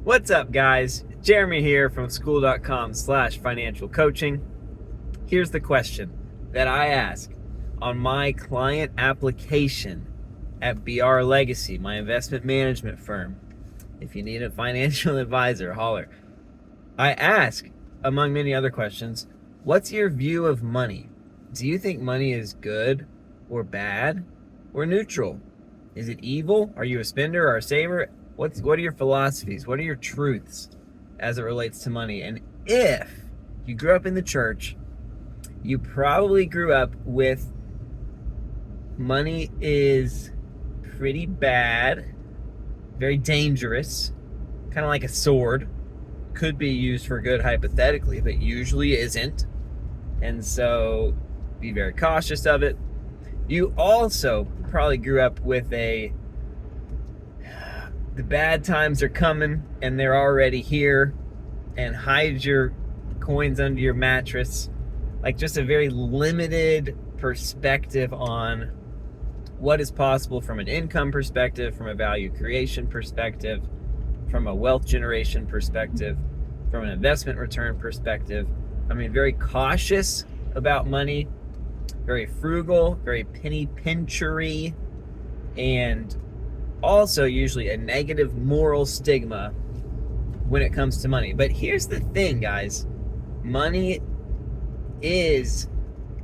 What's up, guys? Jeremy here from school.com/financial coaching. Here's the question that I ask on my client application at BR Legacy, my investment management firm. If you need a financial advisor, holler. I ask, among many other questions, what's your view of money? Do you think money is good or bad or neutral? Is it evil? Are you a spender or a saver? What are your philosophies? What are your truths as it relates to money? And if you grew up in the church, you probably grew up with money is pretty bad, very dangerous, kind of like a sword. Could be used for good hypothetically, but usually isn't. And so be very cautious of it. You also probably grew up with the bad times are coming and they're already here, and hide your coins under your mattress. Like, just a very limited perspective on what is possible from an income perspective, from a value creation perspective, from a wealth generation perspective, from an investment return perspective. I mean, very cautious about money, very frugal, very penny pinchery, and also usually a negative moral stigma when it comes to money. But here's the thing, guys. Money is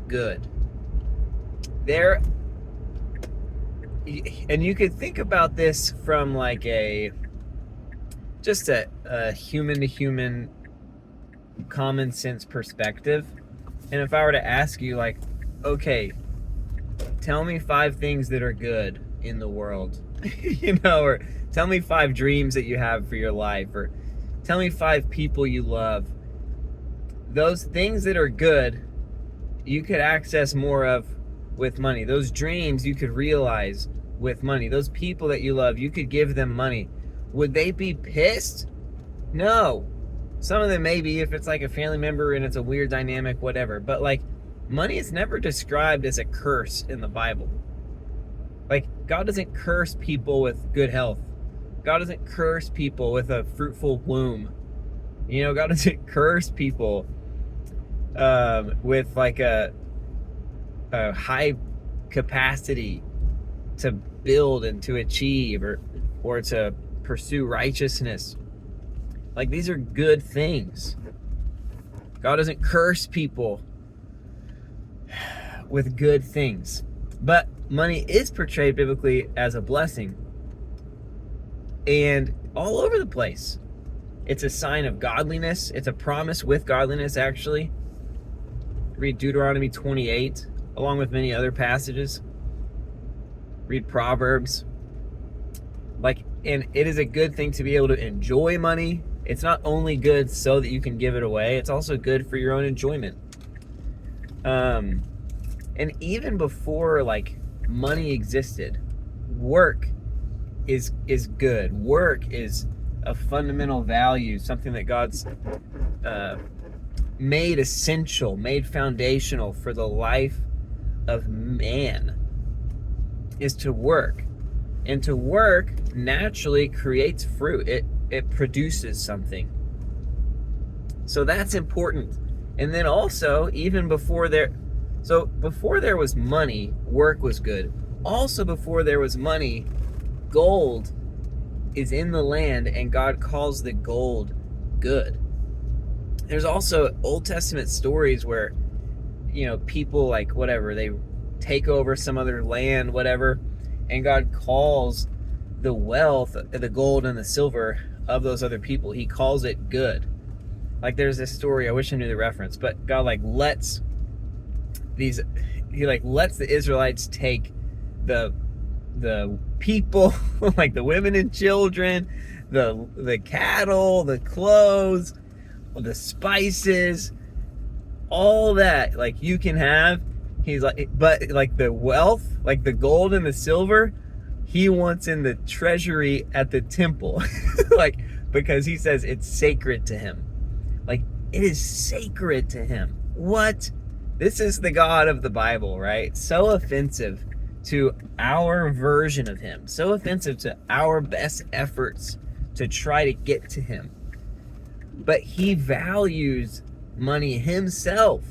good. And you could think about this from like a human to human common sense perspective. And if I were to ask you, like, okay, tell me 5 things that are good in the world, or tell me 5 dreams that you have for your life, or tell me 5 people you love. Those things that are good, you could access more of with money. Those dreams you could realize with money. Those people that you love, you could give them money. Would they be pissed? No. Some of them maybe, if it's like a family member and it's a weird dynamic, whatever. But like, money is never described as a curse in the Bible. Like, God doesn't curse people with good health. God doesn't curse people with a fruitful womb. God doesn't curse people with like a high capacity to build and to achieve or to pursue righteousness. Like, these are good things. God doesn't curse people with good things. But money is portrayed biblically as a blessing, and all over the place. It's a sign of godliness. It's a promise with godliness, actually. Read Deuteronomy 28, along with many other passages. Read Proverbs. And it is a good thing to be able to enjoy money. It's not only good so that you can give it away, it's also good for your own enjoyment. And even before like money existed, work is good. Work is a fundamental value, something that God's made essential, made foundational for the life of man, is to work. And to work naturally creates fruit. It produces something. So that's important. And then also, even before there was money, work was good. Also, before there was money, gold is in the land, and God calls the gold good. There's also Old Testament stories where, people like whatever, they take over some other land, whatever, and God calls the wealth, the gold and the silver of those other people, He calls it good. Like, there's this story, I wish I knew the reference, but God lets the Israelites take the people, like the women and children, the cattle, the clothes, the spices, all that, like, you can have. He's like, but like the wealth, like the gold and the silver, He wants in the treasury at the temple. Like, because He says it's sacred to Him. Like, it is sacred to Him. What? This is the God of the Bible, right? So offensive to our version of Him. So offensive to our best efforts to try to get to him. But he values money himself.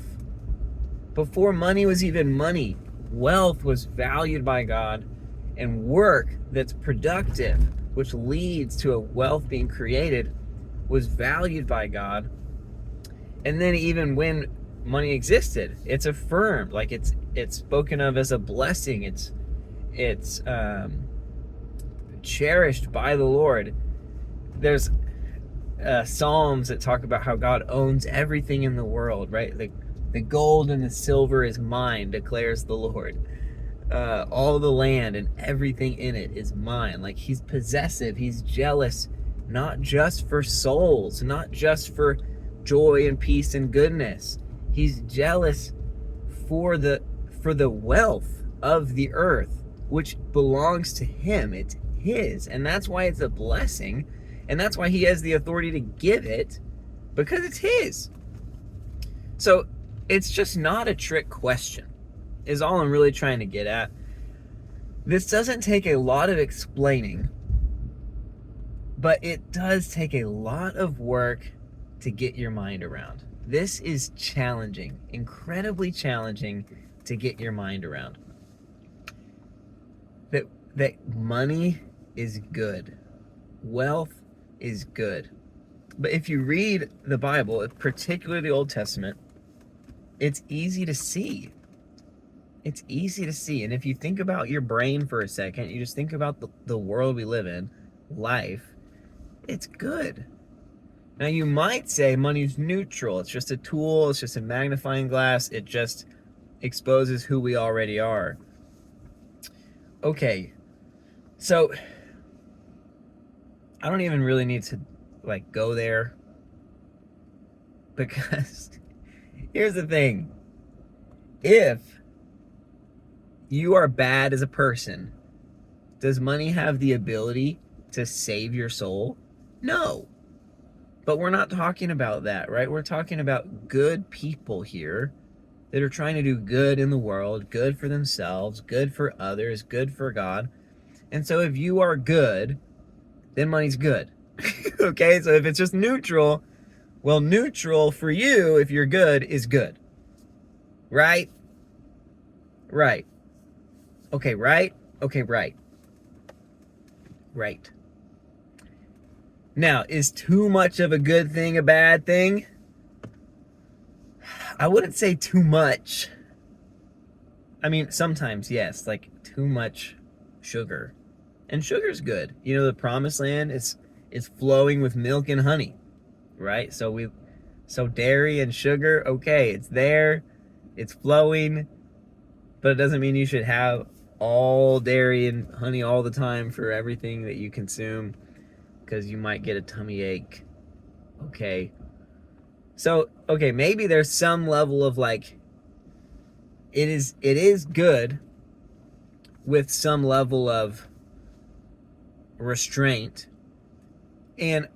Before money was even money, wealth was valued by God, and work that's productive, which leads to a wealth being created, was valued by God. And then even when money existed, it's affirmed, like it's spoken of as a blessing. It's cherished by the Lord. There's Psalms that talk about how God owns everything in the world, right? Like the gold and the silver is mine, declares the Lord. All the land and everything in it is mine. Like he's possessive, he's jealous, not just for souls, not just for joy and peace and goodness. He's jealous for the wealth of the earth, which belongs to him. It's his, and that's why it's a blessing, and that's why he has the authority to give it, because it's his. So it's just not a trick question, is all I'm really trying to get at. This doesn't take a lot of explaining, but it does take a lot of work to get your mind around. This is challenging, incredibly challenging to get your mind around. That money is good. Wealth is good. But if you read the Bible, particularly the Old Testament, it's easy to see. It's easy to see. And if you think about your brain for a second, you just think about the world we live in, life, it's good. Now you might say money's neutral. It's just a tool. It's just a magnifying glass. It just exposes who we already are. Okay, so I don't even really need to go there, because here's the thing. If you are bad as a person, does money have the ability to save your soul? No. But we're not talking about that, right? We're talking about good people here that are trying to do good in the world, good for themselves, good for others, good for God. And so if you are good, then money's good. Okay, so if it's just neutral, well, neutral for you, if you're good, is good. Right? Right. Okay, right? Okay, right. Right. Now, is too much of a good thing a bad thing? I wouldn't say too much. I mean, sometimes, yes, like too much sugar. And sugar's good. You know, the promised land is flowing with milk and honey, right? So dairy and sugar, okay, it's there, it's flowing, but it doesn't mean you should have all dairy and honey all the time for everything that you consume, because you might get a tummy ache. Okay. So, okay, maybe there's some level of it is good with some level of restraint. And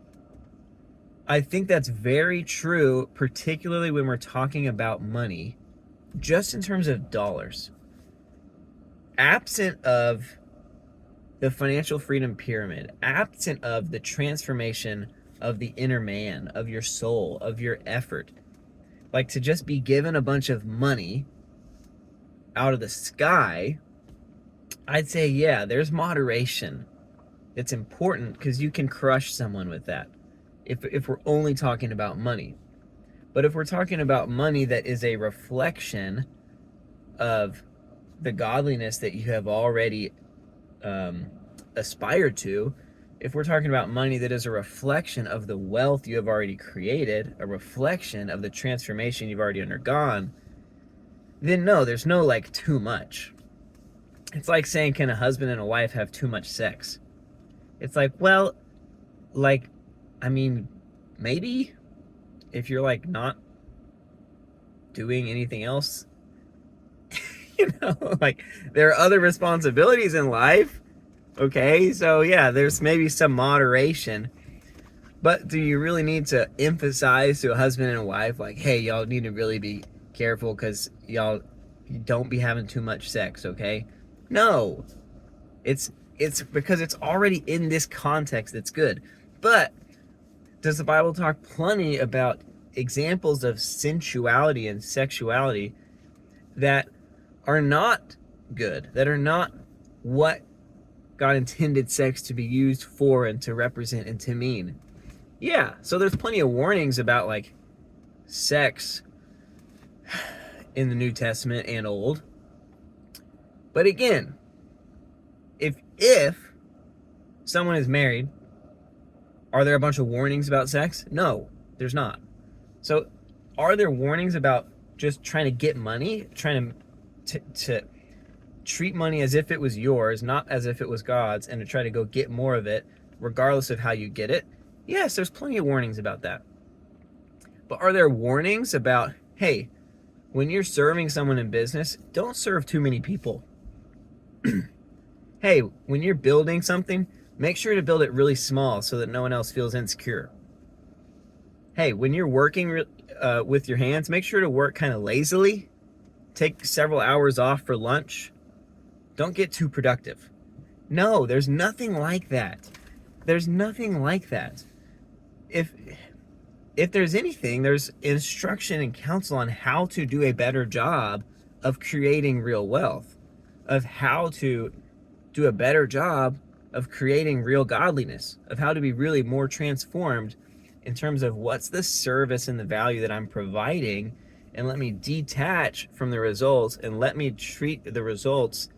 I think that's very true, particularly when we're talking about money, just in terms of dollars. Absent of the financial freedom pyramid, absent of the transformation of the inner man, of your soul, of your effort, to just be given a bunch of money out of the sky, I'd say, yeah, there's moderation. It's important, because you can crush someone with that if we're only talking about money. But if we're talking about money that is a reflection of the godliness that you have already aspired to, if we're talking about money that is a reflection of the wealth you have already created, a reflection of the transformation you've already undergone, then no, there's no too much. It's like saying, can a husband and a wife have too much sex? It's well, I mean, maybe if you're not doing anything else, there are other responsibilities in life. Okay, so yeah, there's maybe some moderation, but do you really need to emphasize to a husband and a wife, hey, y'all need to really be careful, because y'all don't be having too much sex, okay? No, it's because it's already in this context that's good. But does the Bible talk plenty about examples of sensuality and sexuality that are not good, that are not what God intended sex to be used for and to represent and to mean? Yeah, so there's plenty of warnings about like sex in the New Testament and Old. But again, if someone is married, are there a bunch of warnings about sex? No, there's not. So are there warnings about just trying to get money, trying to treat money as if it was yours, not as if it was God's, and to try to go get more of it, regardless of how you get it? Yes, there's plenty of warnings about that. But are there warnings about, hey, when you're serving someone in business, don't serve too many people? Hey, when you're building something, make sure to build it really small so that no one else feels insecure. Hey, when you're working with your hands, make sure to work kind of lazily. Take several hours off for lunch. Don't get too productive. No, there's nothing like that. There's nothing like that. If there's anything, there's instruction and counsel on how to do a better job of creating real wealth, of how to do a better job of creating real godliness, of how to be really more transformed in terms of what's the service and the value that I'm providing, and let me detach from the results and let me treat the results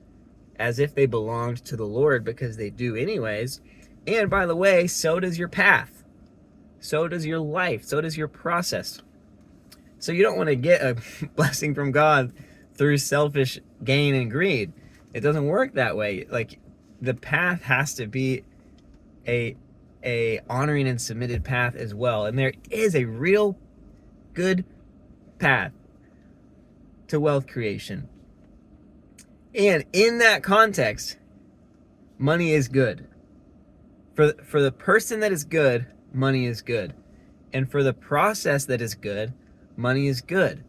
as if they belonged to the Lord, because they do anyways. And by the way, so does your path. So does your life. So does your process. So you don't want to get a blessing from God through selfish gain and greed. It doesn't work that way. Like, the path has to be a honoring and submitted path as well. And there is a real good path to wealth creation. And in that context, money is good. For the person that is good, money is good. And for the process that is good, money is good.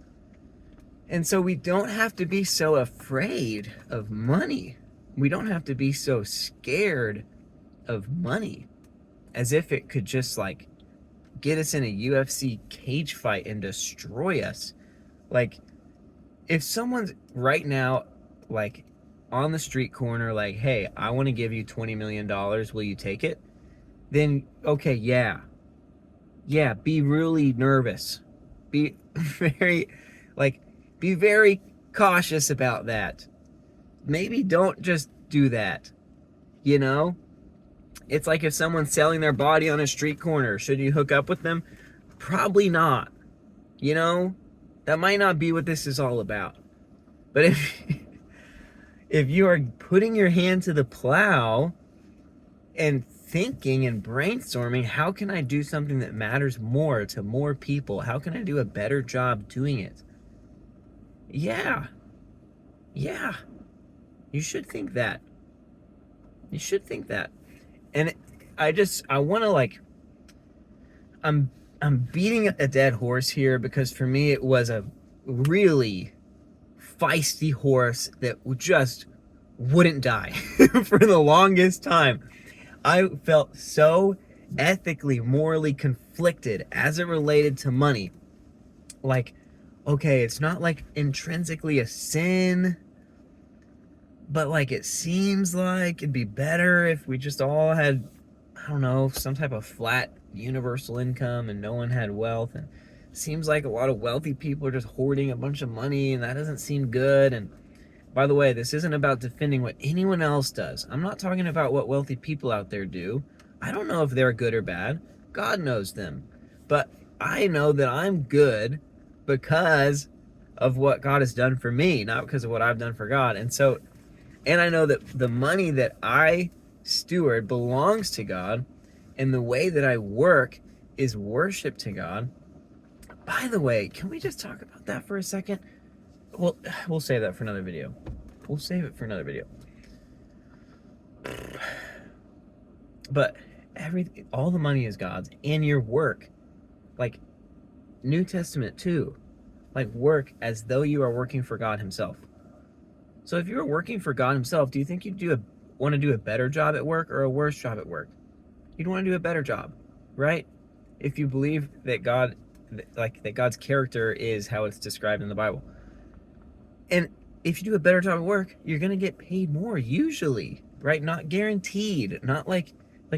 And so we don't have to be so afraid of money. We don't have to be so scared of money as if it could just like get us in a UFC cage fight and destroy us. Like, if someone's right now like on the street corner like, hey, I want to give you $20 million, will you take it? Then okay, yeah, be really nervous, be very cautious about that. Maybe don't just do that. You know, it's like if someone's selling their body on a street corner, should you hook up with them? Probably not. You know, that might not be what this is all about. But if you are putting your hand to the plow and thinking and brainstorming, how can I do something that matters more to more people? How can I do a better job doing it? Yeah. You should think that. You should think that. And I want to like, I'm beating a dead horse here, because for me it was a really feisty horse that just wouldn't die for the longest time. I felt so ethically, morally conflicted as it related to money. Like, okay, it's not like intrinsically a sin, but like it seems like it'd be better if we just all had, I don't know, some type of flat universal income and no one had wealth. And it seems like a lot of wealthy people are just hoarding a bunch of money, and that doesn't seem good. And by the way, this isn't about defending what anyone else does. I'm not talking about what wealthy people out there do. I don't know if they're good or bad. God knows them. But I know that I'm good because of what God has done for me, not because of what I've done for God. And I know that the money that I steward belongs to God, and the way that I work is worship to God. By the way, can we just talk about that for a second? Well, we'll save that for another video. We'll save it for another video. But all the money is God's, and your work, like New Testament too, like work as though you are working for God himself. So if you were working for God himself, do you think you'd want to do a better job at work or a worse job at work? You'd want to do a better job. right? If you believe that that God's character is how it's described in the Bible. And if you do a better job at work, you're going to get paid more usually, right? Not guaranteed. Not like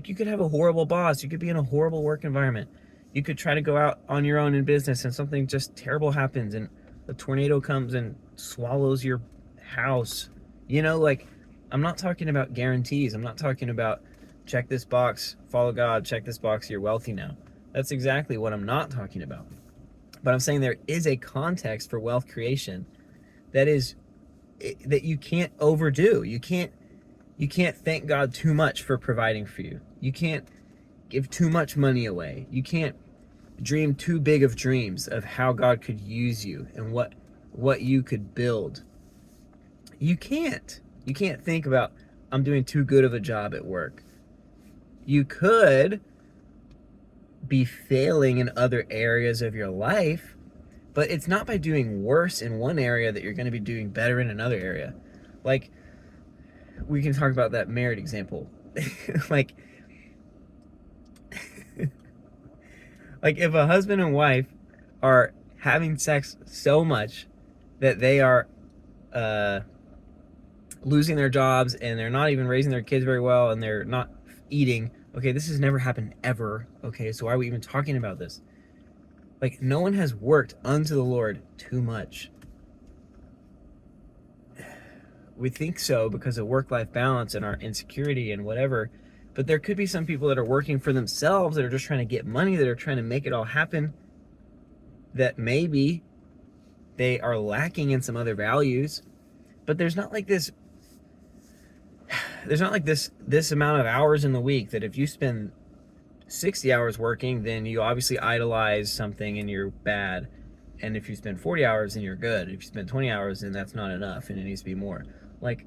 you could have a horrible boss. You could be in a horrible work environment. You could try to go out on your own in business and something just terrible happens and a tornado comes and swallows your house. Like, I'm not talking about guarantees. I'm not talking about check this box, follow God, check this box, you're wealthy now. That's exactly what I'm not talking about. But I'm saying there is a context for wealth creation that you can't overdo. You can't thank God too much for providing for you. You can't give too much money away. You can't dream too big of dreams of how God could use you and what you could build. You can't think about, I'm doing too good of a job at work. You could be failing in other areas of your life, but it's not by doing worse in one area that you're going to be doing better in another area. Like, we can talk about that married example. like if a husband and wife are having sex so much that they are losing their jobs and they're not even raising their kids very well and they're not eating, okay, this has never happened ever. Okay, so why are we even talking about this? Like, no one has worked unto the Lord too much. We think so because of work-life balance and our insecurity and whatever, but there could be some people that are working for themselves, that are just trying to get money, that are trying to make it all happen, that maybe they are lacking in some other values. But there's not like this amount of hours in the week that if you spend 60 hours working, then you obviously idolize something and you're bad. And if you spend 40 hours, then you're good. If you spend 20 hours, then that's not enough and it needs to be more. Like,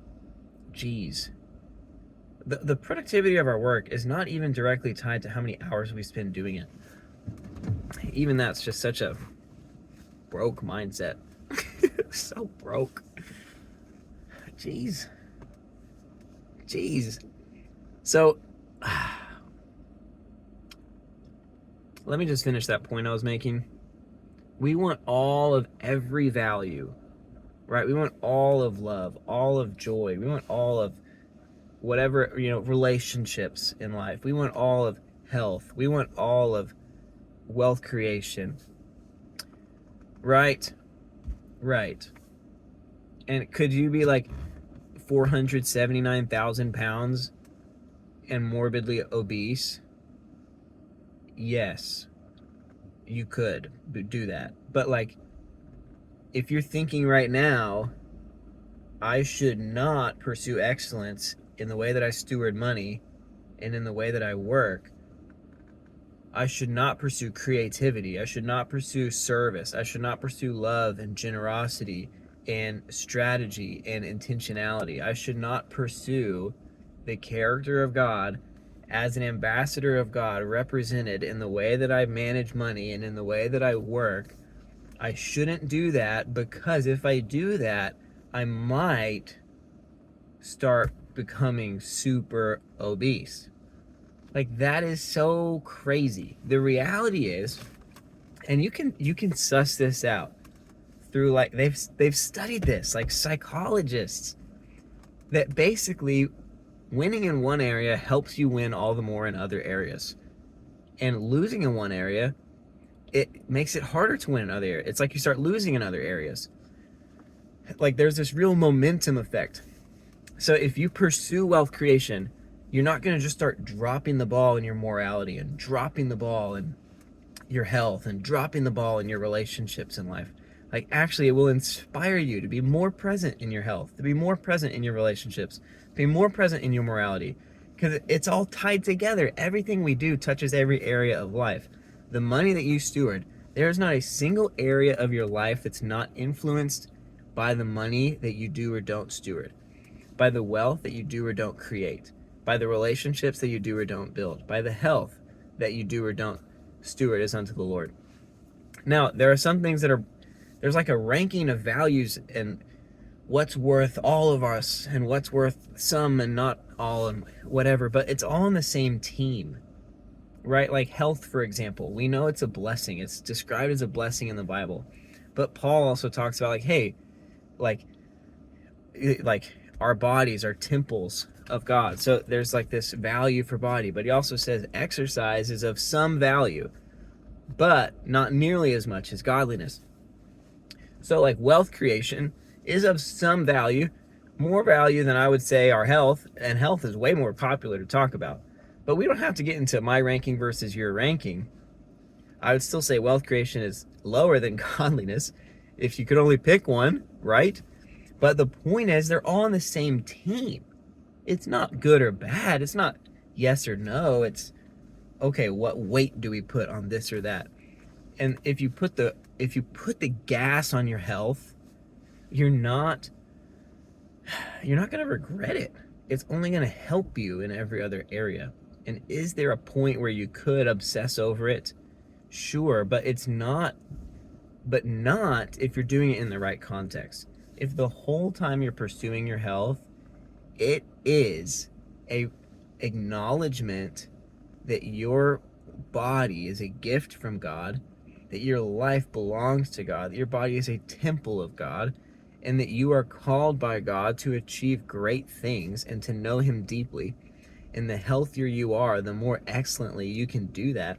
geez. The productivity of our work is not even directly tied to how many hours we spend doing it. Even that's just such a broke mindset. So broke. Jeez. So, let me just finish that point I was making. We want all of every value, right? We want all of love, all of joy. We want all of whatever, relationships in life. We want all of health. We want all of wealth creation. Right. And could you be like 479,000 pounds and morbidly obese? Yes, you could do that. But like, if you're thinking right now, I should not pursue excellence in the way that I steward money and in the way that I work, I should not pursue creativity. I should not pursue service. I should not pursue love and generosity and strategy and intentionality. I should not pursue the character of God as an ambassador of God represented in the way that I manage money and in the way that I work. I shouldn't do that, because if I do that, I might start becoming super obese. Like, that is so crazy. The reality is, and you can suss this out through, like, they've studied this, like psychologists, that basically winning in one area helps you win all the more in other areas. And losing in one area, it makes it harder to win in other areas. It's like you start losing in other areas. Like, there's this real momentum effect. So if you pursue wealth creation, you're not going to just start dropping the ball in your morality and dropping the ball in your health and dropping the ball in your relationships in life. Like, actually, it will inspire you to be more present in your health, to be more present in your relationships, to be more present in your morality, because it's all tied together. Everything we do touches every area of life. The money that you steward, there's not a single area of your life that's not influenced by the money that you do or don't steward, by the wealth that you do or don't create, by the relationships that you do or don't build, by the health that you do or don't steward as unto the Lord. Now, there are some things that there's like a ranking of values and what's worth all of us and what's worth some and not all and whatever, but it's all on the same team. right? Like health, for example. We know it's a blessing. It's described as a blessing in the Bible. But Paul also talks about like, hey, like our bodies are temples of God. So there's like this value for body. But he also says exercise is of some value, but not nearly as much as godliness. So like wealth creation is of some value, more value than I would say our health, and health is way more popular to talk about. But we don't have to get into my ranking versus your ranking. I would still say wealth creation is lower than godliness if you could only pick one, right? But the point is they're all on the same team. It's not good or bad. It's not yes or no. It's okay, what weight do we put on this or that? And if you put the gas on your health, you're not going to regret it. It's only going to help you in every other area. And is there a point where you could obsess over it? Sure, but not if you're doing it in the right context. If the whole time you're pursuing your health, it is a acknowledgement that your body is a gift from God, that your life belongs to God, that your body is a temple of God, and that you are called by God to achieve great things and to know Him deeply. And the healthier you are, the more excellently you can do that,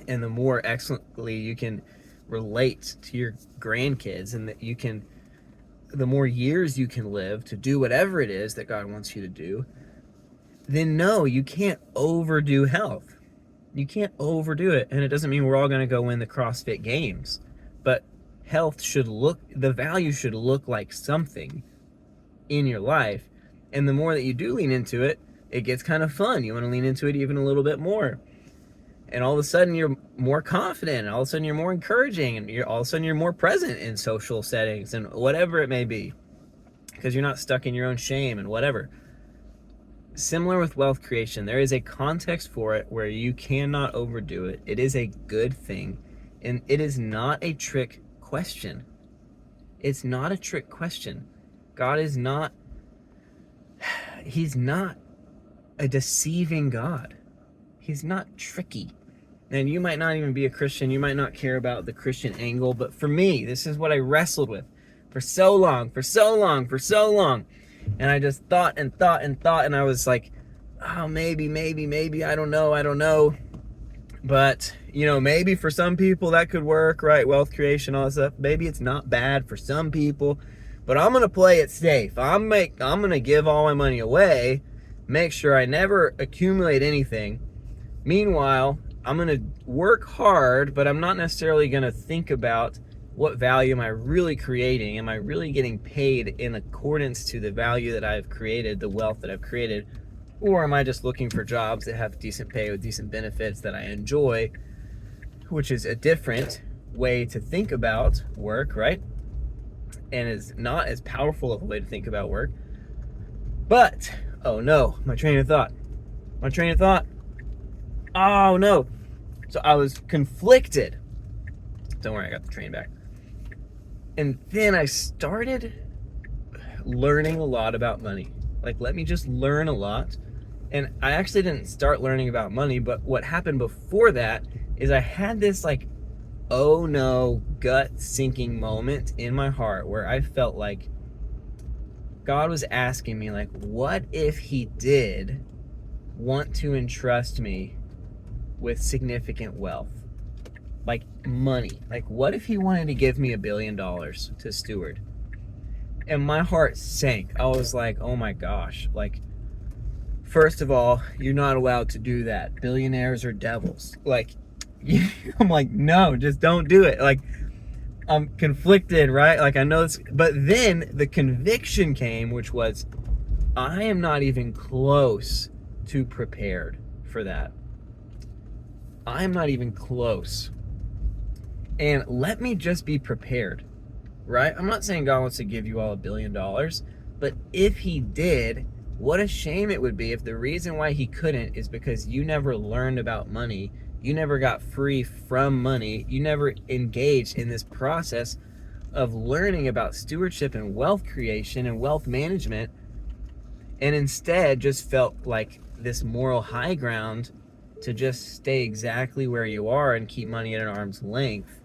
and the more excellently you can relate to your grandkids, and that the more years you can live to do whatever it is that God wants you to do, then no, you can't overdo health. You can't overdo it. And it doesn't mean we're all going to go win the CrossFit Games, but the value should look like something in your life. And the more that you do lean into it, it gets kind of fun. You want to lean into it even a little bit more. And all of a sudden you're more confident, and all of a sudden you're more encouraging, and all of a sudden you're more present in social settings and whatever it may be, because you're not stuck in your own shame and whatever. Similar with wealth creation, there is a context for it where you cannot overdo it. It is a good thing, and it is not a trick question. It's not a trick question. God is not, He's not a deceiving God. He's not tricky. And you might not even be a Christian. You might not care about the Christian angle. But for me, this is what I wrestled with for so long. And I just thought. And I was like, oh, maybe. I don't know. But, maybe for some people that could work, right? Wealth creation, all that stuff. Maybe it's not bad for some people. But I'm going to play it safe. I'm going to give all my money away. Make sure I never accumulate anything. Meanwhile, I'm going to work hard, but I'm not necessarily going to think about what value am I really creating? Am I really getting paid in accordance to the value that I've created, the wealth that I've created? Or am I just looking for jobs that have decent pay with decent benefits that I enjoy, which is a different way to think about work, right? And is not as powerful of a way to think about work. But, oh no, my train of thought. Oh no. So I was conflicted. Don't worry, I got the train back. And then I started learning a lot about money. Like, let me just learn a lot. And I actually didn't start learning about money, but what happened before that is I had this like, oh no, gut sinking moment in my heart where I felt like God was asking me, like, what if He did want to entrust me with significant wealth, like money? Like, what if He wanted to give me $1 billion to steward? And my heart sank. I was like, oh my gosh, like, first of all, you're not allowed to do that. Billionaires are devils. Like, I'm like, no, just don't do it. Like, I'm conflicted, right? Like, I know this, but then the conviction came, which was, I am not even close to prepared for that. I'm not even close. And let me just be prepared, right? I'm not saying God wants to give you all $1 billion, but if He did, what a shame it would be if the reason why He couldn't is because you never learned about money. You never got free from money. You never engaged in this process of learning about stewardship and wealth creation and wealth management, and instead just felt like this moral high ground to just stay exactly where you are and keep money at an arm's length.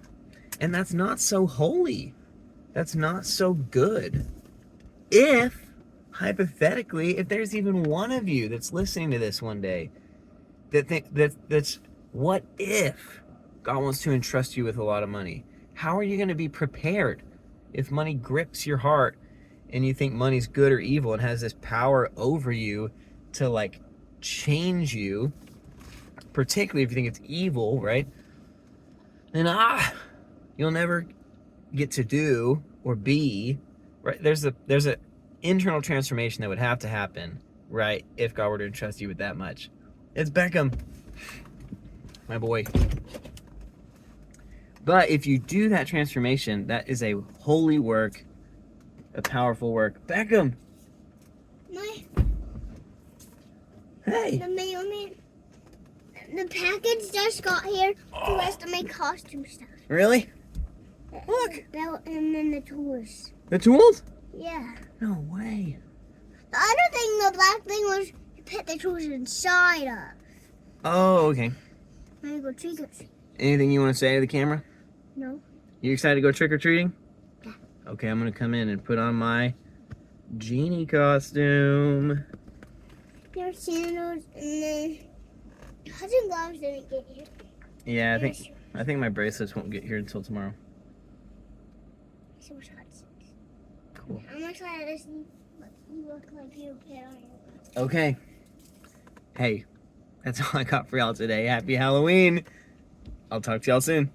And that's not so holy. That's not so good. If, hypothetically, if there's even one of you that's listening to this one day, that's what if God wants to entrust you with a lot of money? How are you going to be prepared if money grips your heart and you think money's good or evil and has this power over you to like change you, particularly if you think it's evil, right? Then you'll never get to do or be, right? There's a internal transformation that would have to happen, right, if God were to entrust you with that much. It's Beckham, my boy. But if you do that transformation, that is a holy work, a powerful work. Beckham! Hey! The mailman, the package just got here for us to make costume stuff. Really? Look! The belt and then the tools. The tools? Yeah. No way. The other thing, the black thing, was to put the tools inside of. Oh, okay. Let me go trick or treat. Anything you want to say to the camera? No. You excited to go trick-or-treating? Yeah. Okay, I'm going to come in and put on my genie costume. There's sandals and then Cousin Gloves didn't get here. Yeah, I think my bracelets won't get here until tomorrow. So much hot sauce. Cool. I'm excited to see what you look like you put on your. Okay. Hey, that's all I got for y'all today. Happy Halloween. I'll talk to y'all soon.